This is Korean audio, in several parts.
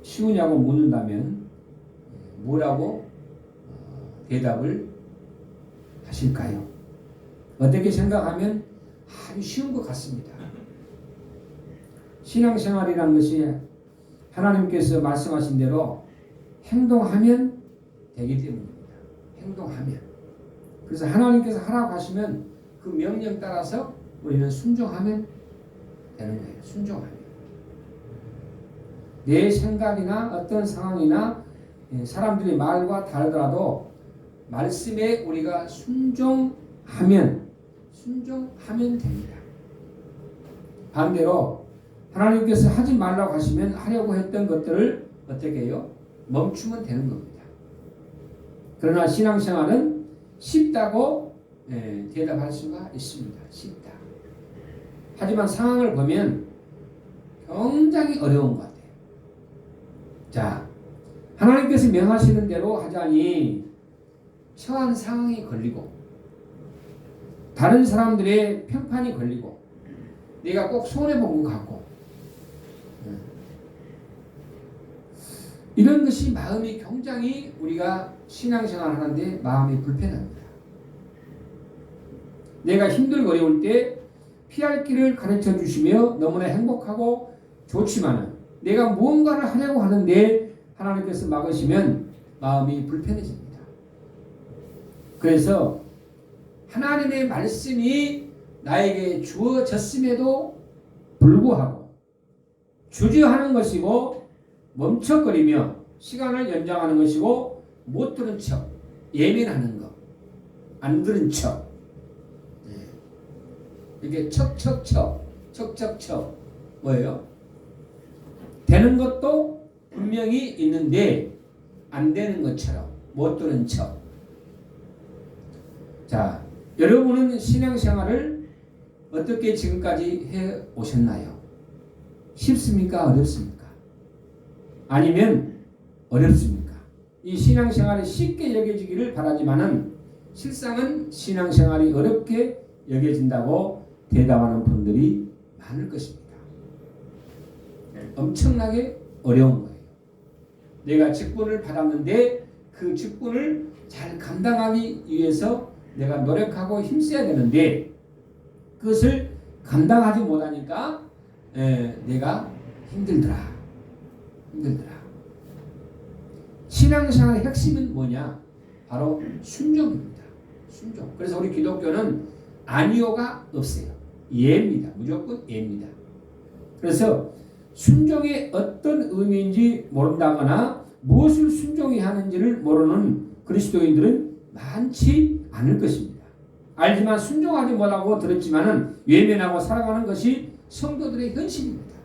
쉬우냐고 묻는다면 뭐라고 대답을 하실까요? 어떻게 생각하면 아주 쉬운 것 같습니다. 신앙생활이라는 것이 하나님께서 말씀하신 대로 행동하면 되기 때문입니다. 행동하면. 그래서 하나님께서 하라고 하시면 그 명령 따라서 우리는 순종하면 되는 거예요. 순종하면. 내 생각이나 어떤 상황이나 사람들의 말과 다르더라도 말씀에 우리가 순종하면 됩니다. 반대로 하나님께서 하지 말라고 하시면 하려고 했던 것들을 어떻게 해요? 멈추면 되는 겁니다. 그러나 신앙생활은 쉽다고 대답할 수가 있습니다. 쉽다. 하지만 상황을 보면 굉장히 어려운 것 같아요. 자, 하나님께서 명하시는 대로 하자니 처한 상황이 걸리고 다른 사람들의 평판이 걸리고 내가 꼭 손해본 것 같고 이런 것이 마음이 굉장히 우리가 신앙생활 하는데 마음이 불편합니다. 내가 힘들고 어려울 때 피할 길을 가르쳐 주시며 너무나 행복하고 좋지만은 내가 무언가를 하려고 하는데 하나님께서 막으시면 마음이 불편해집니다. 그래서 하나님의 말씀이 나에게 주어졌음에도 불구하고 주저하는 것이고 멈춰거리며 시간을 연장하는 것이고 못 들은 척 예민하는 것 안 들은 척 이게 척척척 뭐예요? 되는 것도 분명히 있는데 안 되는 것처럼 못 들은 척. 자, 여러분은 신앙생활을 어떻게 지금까지 해 오셨나요? 쉽습니까? 어렵습니까? 아니면 어렵습니까? 이 신앙생활이 쉽게 여겨지기를 바라지만은 실상은 신앙생활이 어렵게 여겨진다고 대답하는 분들이 많을 것입니다. 엄청나게 어려운 거예요. 내가 직분을 받았는데 그 직분을 잘 감당하기 위해서 내가 노력하고 힘써야 되는데 그것을 감당하지 못하니까 내가 힘들더라. 신앙생활의 핵심은 뭐냐? 바로 순종입니다. 순종. 그래서 우리 기독교는 아니오가 없어요. 예입니다. 무조건 예입니다. 그래서 순종의 어떤 의미인지 모른다거나 무엇을 순종해야 하는지를 모르는 그리스도인들은 많지 않을 것입니다. 알지만 순종하지 못하고 들었지만은 외면하고 살아가는 것이 성도들의 현실입니다.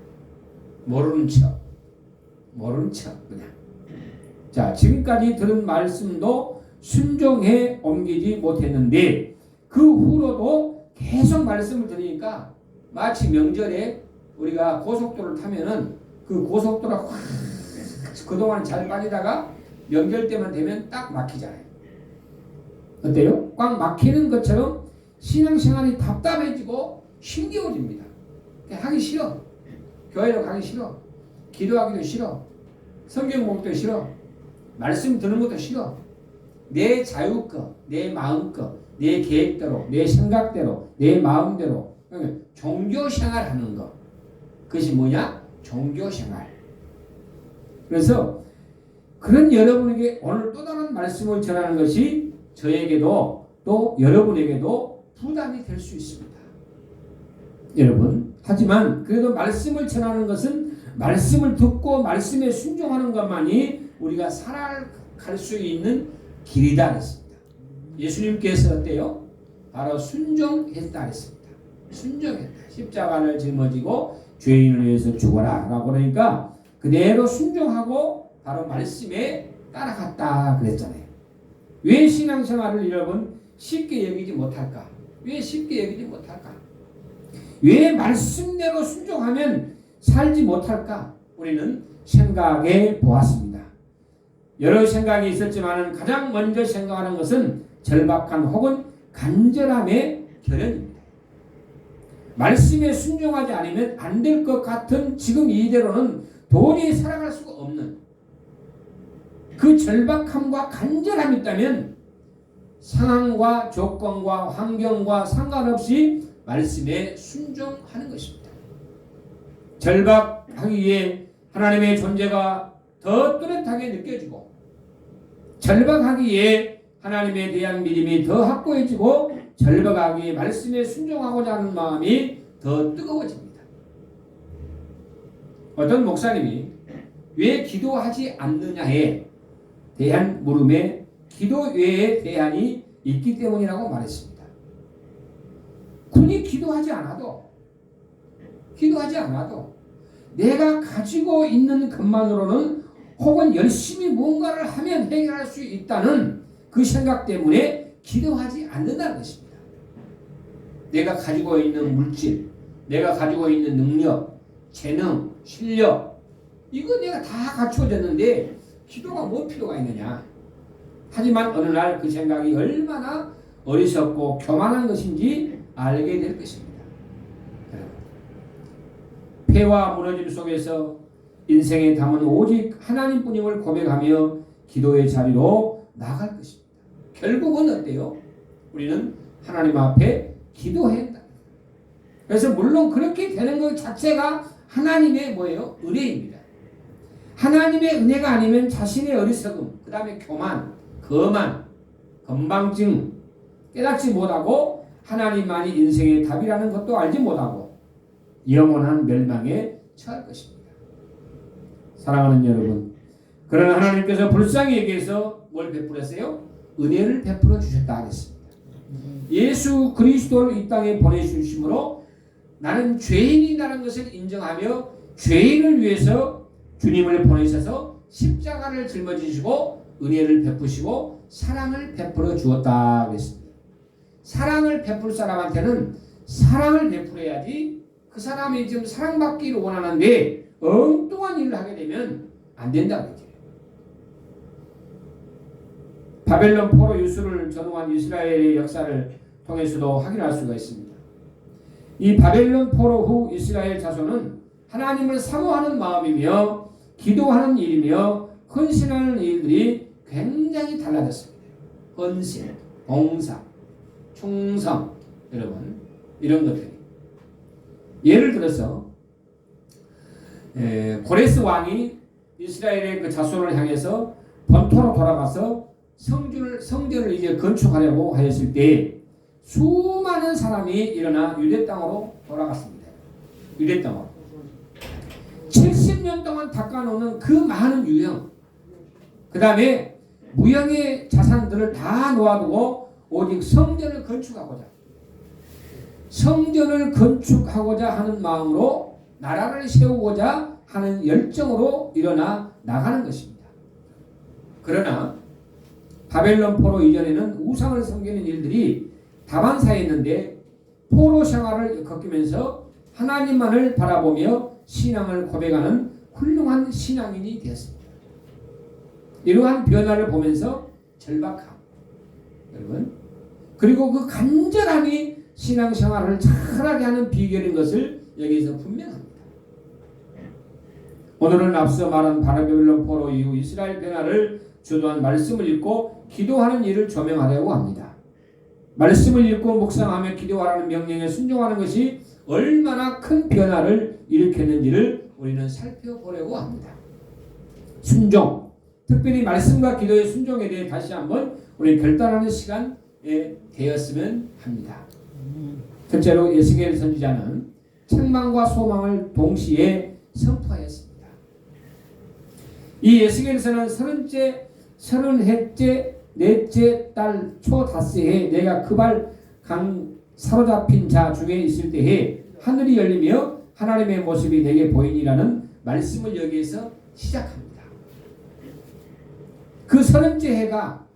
모르는 척 그냥. 자, 지금까지 들은 말씀도 순종해 옮기지 못했는데 그 후로도 계속 말씀을 들으니까 마치 명절에 우리가 고속도로를 타면은 그 고속도로가 확 그동안 잘 빠지다가 명절 때만 되면 딱 막히잖아요. 어때요? 꽉 막히는 것처럼 신앙생활이 답답해지고 힘겨워집니다. 하기 싫어. 교회로 가기 싫어. 기도하기도 싫어. 성경 보기도 싫어. 말씀 듣는 것도 싫어. 내 자유껏, 내 마음껏, 내 계획대로, 내 생각대로, 내 마음대로 종교생활 하는 것. 그것이 뭐냐? 종교생활. 그래서 그런 여러분에게 오늘 또 다른 말씀을 전하는 것이 저에게도 또 여러분에게도 부담이 될 수 있습니다. 여러분, 하지만 그래도 말씀을 전하는 것은 말씀을 듣고 말씀에 순종하는 것만이 우리가 살아갈 수 있는 길이다 그랬습니다. 예수님께서 어때요? 바로 순종했다 그랬습니다. 순종했다. 십자가를 짊어지고 죄인을 위해서 죽어라 라고 그러니까 그대로 순종하고 바로 말씀에 따라갔다 그랬잖아요. 왜 신앙생활을 여러분 쉽게 여기지 못할까? 왜 쉽게 여기지 못할까? 왜 말씀대로 순종하면 살지 못할까? 우리는 생각해 보았습니다. 여러 생각이 있었지만 가장 먼저 생각하는 것은 절박한 혹은 간절함의 결연입니다. 말씀에 순종하지 않으면 안 될 것 같은 지금 이대로는 도저히 살아갈 수가 없는 그 절박함과 간절함이 있다면 상황과 조건과 환경과 상관없이 말씀에 순종하는 것입니다. 절박하기에 하나님의 존재가 더 뚜렷하게 느껴지고 절박하기에 하나님에 대한 믿음이 더 확고해지고 절박하기에 말씀에 순종하고자 하는 마음이 더 뜨거워집니다. 어떤 목사님이 왜 기도하지 않느냐에 대한 물음에 기도 외에 대안이 있기 때문이라고 말했습니다. 굳이 기도하지 않아도 내가 가지고 있는 것만으로는 혹은 열심히 뭔가를 하면 해결할 수 있다는 그 생각 때문에 기도하지 않는다는 것입니다. 내가 가지고 있는 물질, 내가 가지고 있는 능력, 재능, 실력 이거 내가 다 갖추어졌는데 기도가 뭐 필요가 있느냐. 하지만 어느 날 그 생각이 얼마나 어리석고 교만한 것인지 알게 될 것입니다. 폐와 무너짐 속에서 인생에 담은 오직 하나님뿐임을 고백하며 기도의 자리로 나갈 것입니다. 결국은 어때요? 우리는 하나님 앞에 기도해야 한다. 그래서 물론 그렇게 되는 것 자체가 하나님의 뭐예요? 은혜입니다. 하나님의 은혜가 아니면 자신의 어리석음, 그 다음에 교만, 거만, 건방증, 깨닫지 못하고 하나님만이 인생의 답이라는 것도 알지 못하고 영원한 멸망에 처할 것입니다. 사랑하는 여러분, 그러나 하나님께서 불쌍히 여기서 뭘 베풀었어요? 은혜를 베풀어 주셨다 하겠습니다. 예수 그리스도를 이 땅에 보내주심으로 나는 죄인이라는 것을 인정하며 죄인을 위해서 주님을 보내셔서 십자가를 짊어지시고 은혜를 베푸시고 사랑을 베풀어 주었다 그랬습니다. 사랑을 베풀 사람한테는 사랑을 베풀어야지 그 사람이 지금 사랑받기를 원하는데 엉뚱한 일을 하게 되면 안 된다고 그랬죠. 바벨론 포로 유수를 전후한 이스라엘의 역사를 통해서도 확인할 수가 있습니다. 이 바벨론 포로 후 이스라엘 자손은 하나님을 사모하는 마음이며 기도하는 일이며 헌신하는 일들이 굉장히 달라졌습니다. 헌신, 봉사, 충성, 여러분 이런 것들이 예를 들어서 고레스 왕이 이스라엘의 그 자손을 향해서 본토로 돌아가서 성전을 이제 건축하려고 하였을 때 수많은 사람이 일어나 유대 땅으로 돌아갔습니다. 유대 땅으로 70년 동안 닦아놓는 그 많은 유형, 그 다음에 무형의 자산들을 다 놓아두고 오직 성전을 건축하고자 하는 마음으로 나라를 세우고자 하는 열정으로 일어나 나가는 것입니다. 그러나 바벨론 포로 이전에는 우상을 섬기는 일들이 다반사였는데 포로 생활을 겪으면서 하나님만을 바라보며 신앙을 고백하는 훌륭한 신앙인이 되었습니다. 이러한 변화를 보면서 절박함, 여러분, 그리고 그 간절함이 신앙생활을 잘하게 하는 비결인 것을 여기서 분명합니다. 오늘은 앞서 말한 바벨론 포로 이후 이스라엘 변화를 주도한 말씀을 읽고 기도하는 일을 조명하려고 합니다. 말씀을 읽고 묵상하며 기도하라는 명령에 순종하는 것이 얼마나 큰 변화를 일으켰는지를 우리는 살펴보려고 합니다. 순종, 특별히 말씀과 기도의 순종에 대해 다시 한번 우리 결단하는 시간에 되었으면 합니다. 첫째로 에스겔 선지자는 책망과 소망을 동시에 선포하였습니다. 이 에스겔서는 30해째 넷째 달 초 닷새에 내가 그발 강 사로잡힌 자 중에 있을 때에 하늘이 열리며 하나님의 모습이 내게 보이니라는 말씀을 여기에서 시작합니다. 그 30째 해가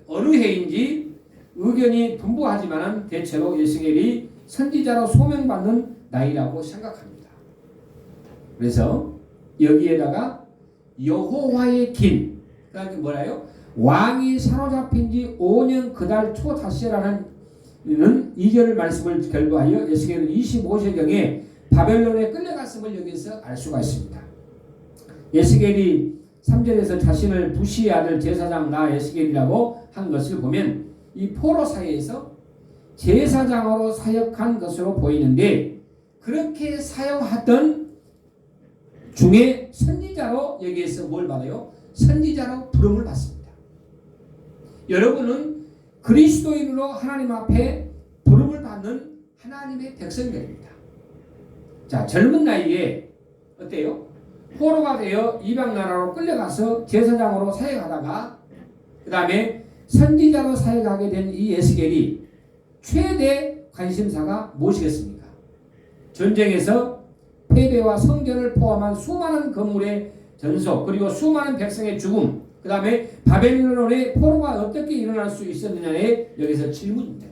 어느 해인지 의견이 분분하지만 대체로 에스겔이 선지자로 소명받는 나이라고 생각합니다. 그래서 여기에다가 여호와의 긴, 그러니까 뭐라요? 왕이 사로잡힌 지 5년 그달 초 닷새라는 2절 말씀을 결부하여 에스겔은 25세경에 바벨론에 끌려갔음을 여기서 알 수가 있습니다. 에스겔이 3절에서 자신을 부시의 아들 제사장 나 에스겔이라고 한 것을 보면 이 포로 사회에서 제사장으로 사역한 것으로 보이는데, 그렇게 사용하던 중에 선지자로 여기에서 뭘 받아요? 선지자로 부름을 받습니다. 여러분은 그리스도인으로 하나님 앞에 부름을 받는 하나님의 백성들입니다. 자, 젊은 나이에 어때요? 포로가 되어 이방 나라로 끌려가서 제사장으로 사역하다가 그 다음에 선지자로 사역하게 된 이 에스겔이 최대 관심사가 무엇이겠습니까? 전쟁에서 패배와 성전을 포함한 수많은 건물의 전속, 그리고 수많은 백성의 죽음, 그 다음에 바벨론의 포로가 어떻게 일어날 수 있었느냐에 여기서 질문입니다.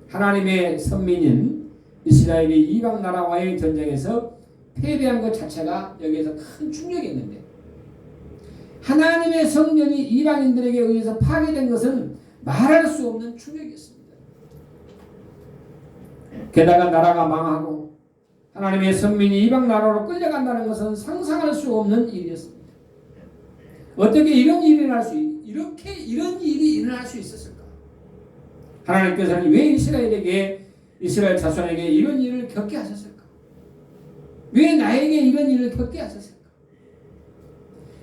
하나님의 선민인 이스라엘이 이방 나라와의 전쟁에서 패배한 것 자체가 여기에서 큰 충격이 있는데, 하나님의 성전이 이방인들에게 의해서 파괴된 것은 말할 수 없는 충격이었습니다. 게다가 나라가 망하고 하나님의 선민이 이방 나라로 끌려간다는 것은 상상할 수 없는 일이었습니다. 어떻게 이런 일이 이런 일이 일어날 수 있었을까? 하나님께서는 왜 이스라엘 자손에게 이런 일을 겪게 하셨을까? 왜 나에게 이런 일을 겪게 하셨을까?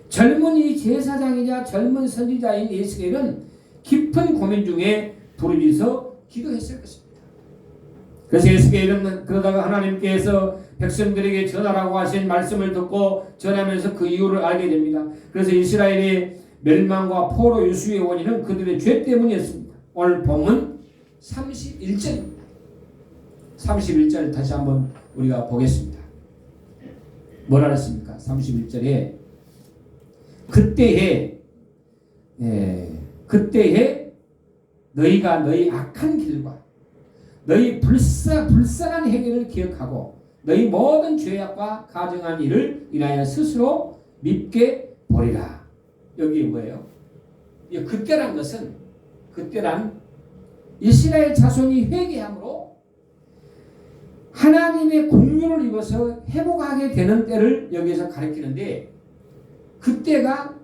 젊은 이 제사장이자 젊은 선지자인 에스겔은 깊은 고민 중에 부르짖어 기도했을 것입니다. 그래서 에스겔은 그러다가 하나님께서 백성들에게 전하라고 하신 말씀을 듣고 전하면서 그 이유를 알게 됩니다. 그래서 이스라엘의 멸망과 포로 유수의 원인은 그들의 죄 때문이었습니다. 오늘 본문 31절입니다. 31절 다시 한번 우리가 보겠습니다. 뭐라 했습니까? 31절에 그때에 너희가 너희 악한 길과 너희 불쌍한 행위를 기억하고 너희 모든 죄악과 가증한 일을 인하여 스스로 밉게 보리라. 여기 뭐예요? 그때란 이스라엘 자손이 회개함으로 하나님의 공유를 입어서 회복하게 되는 때를 여기에서 가리키는데, 그때가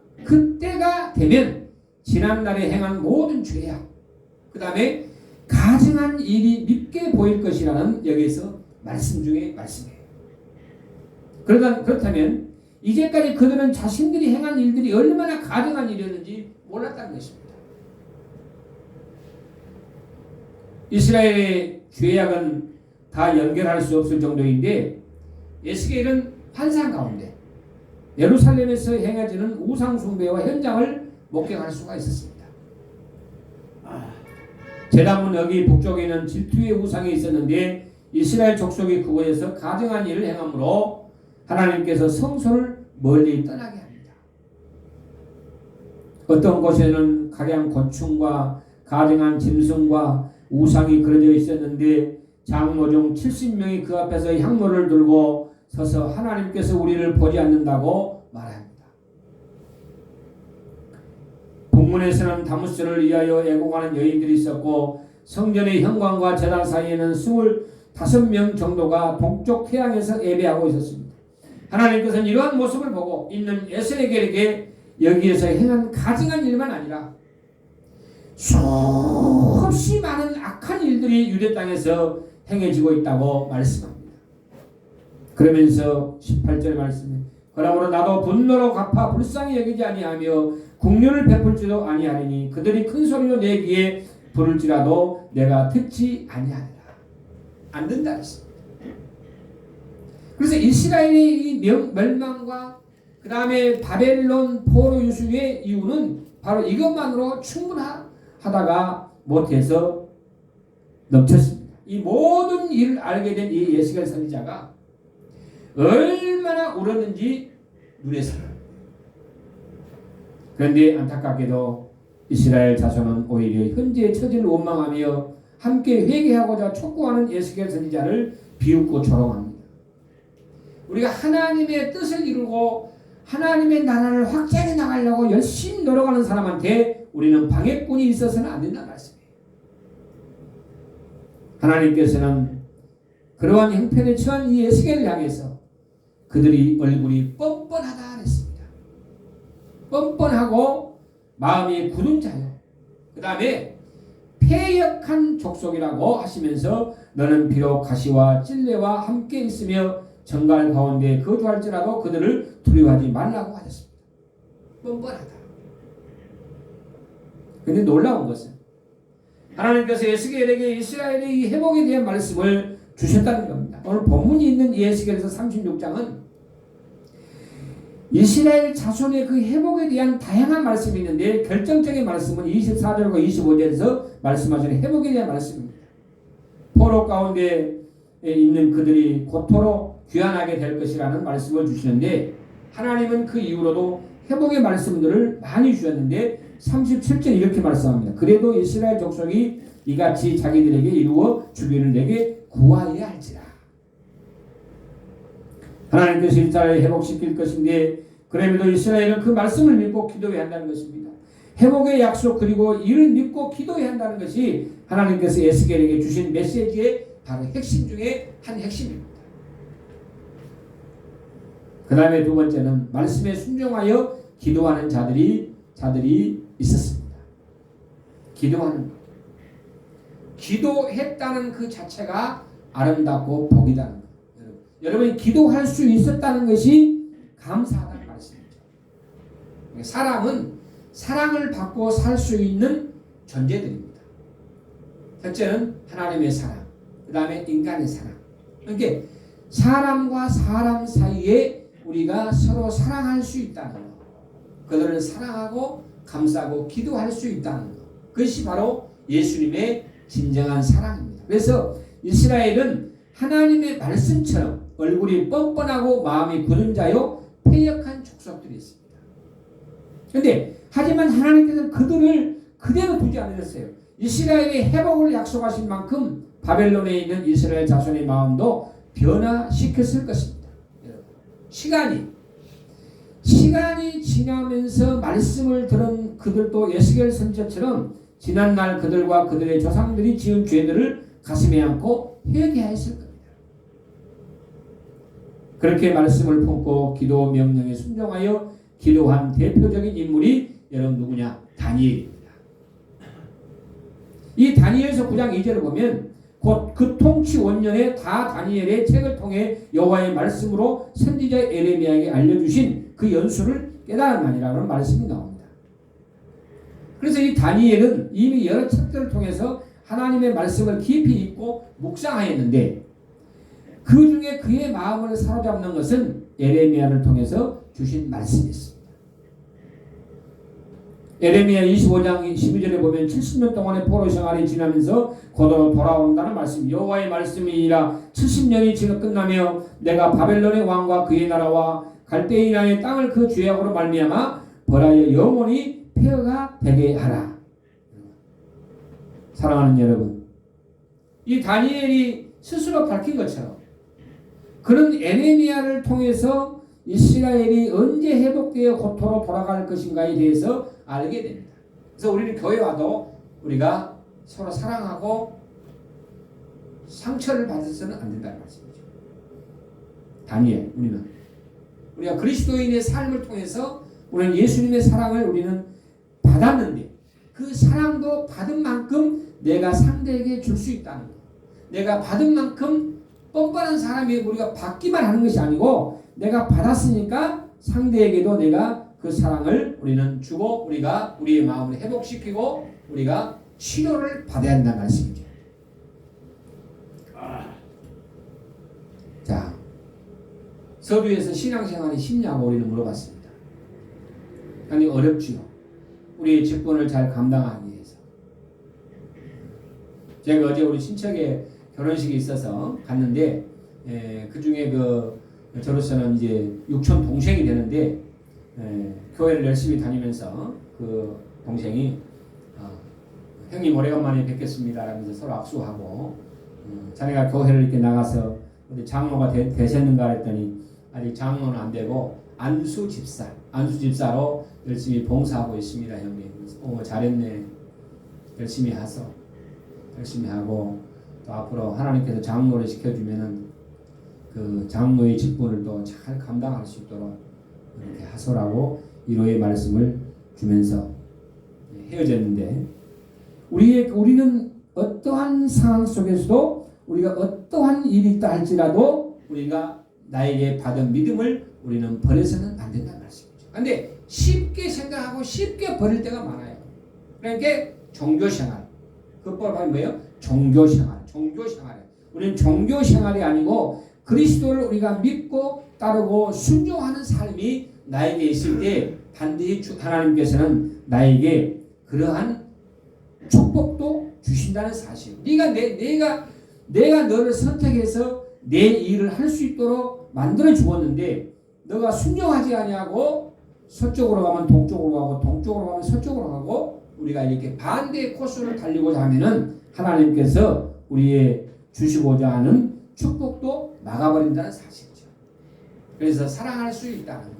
되면 지난날에 행한 모든 죄악, 그 다음에 가증한 일이 밉게 보일 것이라는 여기에서 말씀 중에 말씀이에요. 그렇다면 이제까지 그들은 자신들이 행한 일들이 얼마나 가증한 일이었는지 몰랐다는 것입니다. 이스라엘의 죄악은 다 연결할 수 없을 정도인데, 에스겔은 환상 가운데 예루살렘에서 행해지는 우상 숭배와 현장을 목격할 수가 있었습니다. 제단문 여기 북쪽에는 질투의 우상이 있었는데 이스라엘 족속이 그곳에서 가증한 일을 행함으로 하나님께서 성소를 멀리 떠나게 합니다. 어떤 곳에는 각양 곤충과 가증한 짐승과 우상이 그려져 있었는데 장로 중 70명이 그 앞에서 향로를 들고 서서 하나님께서 우리를 보지 않는다고 말합니다. 본문에서는 다무스를 위하여 애곡하는 여인들이 있었고, 성전의 현관과 제단 사이에는 25명 정도가 동쪽 태양에서 예배하고 있었습니다. 하나님께서는 이러한 모습을 보고 있는 에스겔에게 여기에서 행한 가증한 일만 아니라 수없이 많은 악한 일들이 유대 땅에서 행해지고 있다고 말씀합니다. 그러면서 18절의 말씀에 그러므로 나도 분노로 갚아 불쌍히 여기지 아니하며 국륜을 베풀지도 아니하리니 그들이 큰 소리로 내 귀에 부를지라도 내가 듣지 아니하리라. 안 된다 했습니다. 그래서 이스라엘의 이 멸망과 그 다음에 바벨론 포로 유수의 이유는 바로 이것만으로 충분하다가 못해서 넘쳤습니다. 이 모든 일을 알게 된 이 에스겔 선지자가 얼마나 울었는지 눈에서. 그런데 안타깝게도 이스라엘 자손은 오히려 현재의 처지를 원망하며 함께 회개하고자 촉구하는 에스겔 선지자를 비웃고 조롱합니다. 우리가 하나님의 뜻을 이루고 하나님의 나라를 확장해 나가려고 열심히 노력하는 사람한테 우리는 방해꾼이 있어서는 안 된다는 말씀이에요. 하나님께서는 그러한 형편에 처한 이 에스겔을 향해서 그들이 얼굴이 뻔뻔하고 마음이 굳은 자요. 그 다음에 패역한 족속이라고 하시면서 너는 비록 가시와 찔레와 함께 있으며 정갈 가운데 거주할지라도 그들을 두려워하지 말라고 하셨습니다. 뻔뻔하다. 근데 놀라운 것은 하나님께서 에스겔에게 이스라엘의 이 회복에 대한 말씀을 주셨다는 겁니다. 오늘 본문이 있는 에스겔에서 36장은 이스라엘 자손의 그 회복에 대한 다양한 말씀이 있는데 결정적인 말씀은 24절과 25절에서 말씀하시는 회복에 대한 말씀입니다. 포로 가운데 있는 그들이 고토로 귀환하게 될 것이라는 말씀을 주시는데 하나님은 그 이후로도 회복의 말씀들을 많이 주셨는데 37절 이렇게 말씀합니다. 그래도 이스라엘 족속이 이같이 자기들에게 이루어 주기를 내게 구하여야 할지라. 하나님께서 이스라엘을 회복시킬 것인데 그럼에도 이스라엘은 그 말씀을 믿고 기도해야 한다는 것입니다. 회복의 약속 그리고 이를 믿고 기도해야 한다는 것이 하나님께서 에스겔에게 주신 메시지의 바로 핵심 중에 한 핵심입니다. 그 다음에 두 번째는 말씀에 순종하여 기도하는 자들이 있었습니다. 기도하는 것. 기도했다는 그 자체가 아름답고 복이다는 것. 여러분이 기도할 수 있었다는 것이 감사하다는 말씀이죠. 사람은 사랑을 받고 살 수 있는 존재들입니다. 첫째는 하나님의 사랑, 그 다음에 인간의 사랑. 그러니까 사람과 사람 사이에 우리가 서로 사랑할 수 있다는 것, 그들을 사랑하고 감싸고 기도할 수 있다는 것, 그것이 바로 예수님의 진정한 사랑입니다. 그래서 이스라엘은 하나님의 말씀처럼 얼굴이 뻔뻔하고 마음이 굳은 자요 패역한 족속들이 있습니다. 그런데 하지만 하나님께서는 그들을 그대로 두지 않으셨어요. 이스라엘의 회복을 약속하신 만큼 바벨론에 있는 이스라엘 자손의 마음도 변화시켰을 것입니다. 시간이 지나면서 말씀을 들은 그들도 에스겔 선지자처럼 지난날 그들과 그들의 조상들이 지은 죄들을 가슴에 안고 회개하였을 겁니다. 그렇게 말씀을 품고 기도 명령에 순종하여 기도한 대표적인 인물이 여러분 누구냐? 다니엘입니다. 이 다니엘서 9장 2절을 보면 곧 그 통치 원년에 다 다니엘의 책을 통해 여호와의 말씀으로 선지자 에레미야에게 알려주신 그 연수를 깨달았나니라는 말씀이 나옵니다. 그래서 이 다니엘은 이미 여러 책들을 통해서 하나님의 말씀을 깊이 읽고 묵상하였는데 그 중에 그의 마음을 사로잡는 것은 에레미야를 통해서 주신 말씀이었습니다. 에레미야 25장 12절에 보면 70년 동안의 포로 생활이 지나면서 곧으로 돌아온다는 말씀, 여호와의 말씀이니라 70년이 지나 끝나며 내가 바벨론의 왕과 그의 나라와 갈대인의 땅을 그 죄악으로 말미암아 벌하여 영원히 폐허가 되게 하라. 사랑하는 여러분, 이 다니엘이 스스로 밝힌 것처럼 그런 에레미야를 통해서 이스라엘이 언제 회복되어 고토로 돌아갈 것인가에 대해서 알게 됩니다. 그래서 우리는 교회 와도 우리가 서로 사랑하고 상처를 받아서는 안 된다는 말씀이죠. 다니엘, 우리가 그리스도인의 삶을 통해서 우리는 예수님의 사랑을 우리는 받았는데 그 사랑도 받은 만큼 내가 상대에게 줄 수 있다는 것. 내가 받은 만큼 뻔뻔한 사람이 우리가 받기만 하는 것이 아니고 내가 받았으니까 상대에게도 내가 그 사랑을 우리는 주고 우리가 우리의 마음을 회복시키고 우리가 치료를 받아야 한다는 말씀이죠. 자, 서두에서 신앙생활이 쉽냐고 우리는 물어봤습니다. 아니 어렵지요. 우리의 직분을 잘 감당하기 위해서. 제가 어제 우리 친척의 결혼식이 있어서 갔는데 그 중에 저로서는 이제 육촌 동생이 되는데 교회를 열심히 다니면서 그 동생이 형님 오래간만에 뵙겠습니다 라면서 서로 악수하고 자네가 교회를 이렇게 나가서 어디 장로가 되셨는가 했더니 아직 장로는 안 되고 안수 집사로 열심히 봉사하고 있습니다 형님. 잘했네. 열심히 하고 또 앞으로 하나님께서 장로를 시켜주면은 그 장로의 직분을 또 잘 감당할 수 있도록 이렇게 하소라고 위로의 말씀을 주면서 헤어졌는데 우리는 어떠한 상황 속에서도 우리가 어떠한 일이 있다 할지라도 우리가 나에게 받은 믿음을 우리는 버려서는 안 된다는 말씀이죠. 그런데 쉽게 생각하고 쉽게 버릴 때가 많아요. 그러니까 종교생활. 그 법이 뭐예요? 종교생활. 우리는 종교생활이 아니고 그리스도를 우리가 믿고 따르고 순종하는 삶이 나에게 있을 때 반드시 하나님께서는 나에게 그러한 축복도 주신다는 사실. 내가 너를 선택해서 내 일을 할 수 있도록 만들어 주었는데 너가 순종하지 아니하고 서쪽으로 가면 동쪽으로 가고 동쪽으로 가면 서쪽으로 가고 우리가 이렇게 반대의 코스를 달리고자 하면은 하나님께서 우리의 주시고자 하는 축복도 막아버린다는 사실이죠. 그래서 사랑할 수 있다는 것.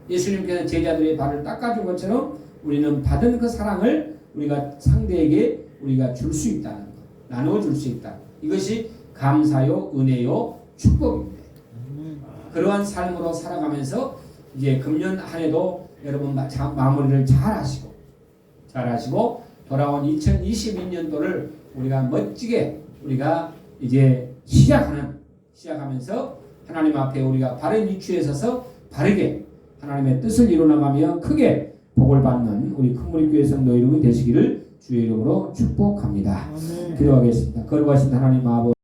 예수님께서 제자들의 발을 닦아준 것처럼 우리는 받은 그 사랑을 우리가 상대에게 우리가 줄 수 있다는 것. 나누어 줄 수 있다. 이것이 감사요, 은혜요, 축복입니다. 그러한 삶으로 살아가면서 이제 금년 한 해도 여러분 마무리를 잘 하시고 돌아온 2022년도를 우리가 멋지게 우리가 이제 시작하면서 하나님 앞에 우리가 바른 위치에 서서 바르게 하나님의 뜻을 이루어나가며 크게 복을 받는 우리 큰무리교회 성도 이름이 되시기를 주의 이름으로 축복합니다. 기도하겠습니다. 거룩하신 하나님 아버지